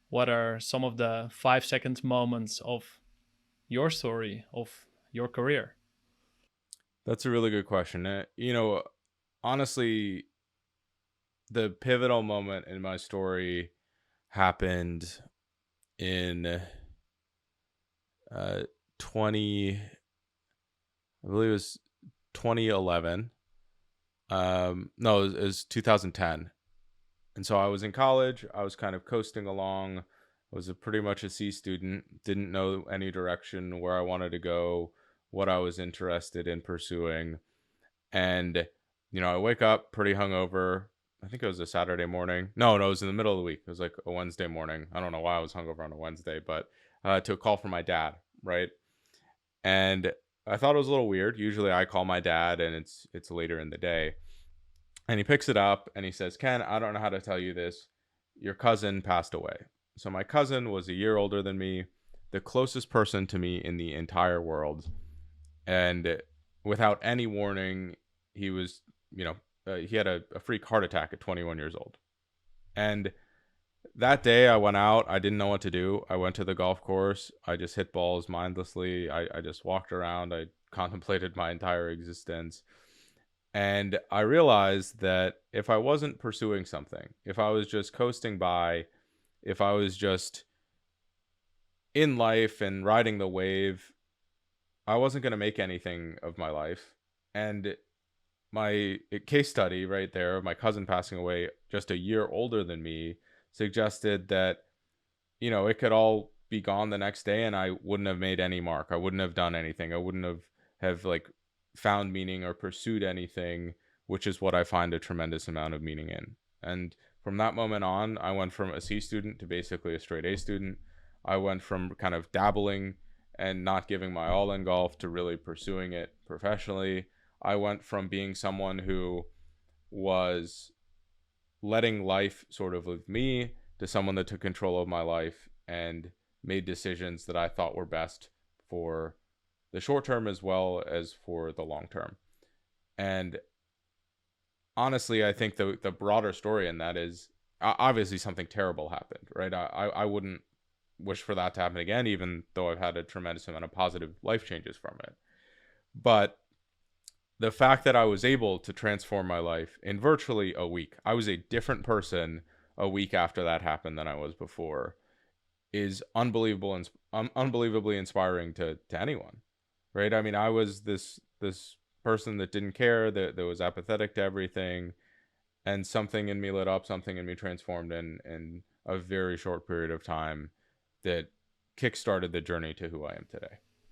What are some of the 5 second moments of your story, of your career? That's a really good question. Honestly, the pivotal moment in my story happened in uh 20 I believe it was 2011. No, it was 2010. And so I was in college. I was kind of coasting along. I was pretty much a C student. Didn't know any direction where I wanted to go, what I was interested in pursuing. And I wake up pretty hungover. I think it was a Saturday morning. No, it was in the middle of the week. It was like a Wednesday morning. I don't know why I was hungover on a Wednesday, but to a call from my dad, right? And I thought it was a little weird. Usually I call my dad and it's later in the day. And he picks it up and he says, "Ken, I don't know how to tell you this. Your cousin passed away." So my cousin was a year older than me, the closest person to me in the entire world. And without any warning, he was, he had a freak heart attack at 21 years old. And that day I went out. I didn't know what to do. I went to the golf course. I just hit balls mindlessly. I just walked around. I contemplated my entire existence. And I realized that if I wasn't pursuing something, if I was just coasting by, if I was just in life and riding the wave, I wasn't going to make anything of my life. And my case study right there, my cousin passing away just a year older than me, suggested that, it could all be gone the next day and I wouldn't have made any mark. I wouldn't have done anything. I wouldn't have like found meaning or pursued anything, which is what I find a tremendous amount of meaning in. And from that moment on, I went from a C student to basically a straight A student. I went from kind of dabbling and not giving my all in golf to really pursuing it professionally. I went from being someone who was letting life sort of live me to someone that took control of my life and made decisions that I thought were best for the short term as well as for the long term. And honestly, I think the broader story in that is obviously something terrible happened, right? I wouldn't wish for that to happen again, even though I've had a tremendous amount of positive life changes from it. But the fact that I was able to transform my life in virtually a week, I was a different person a week after that happened than I was before, is unbelievable and unbelievably inspiring to anyone, right? I mean, I was this person that didn't care, that was apathetic to everything, and something in me lit up, something in me transformed in a very short period of time that kickstarted the journey to who I am today.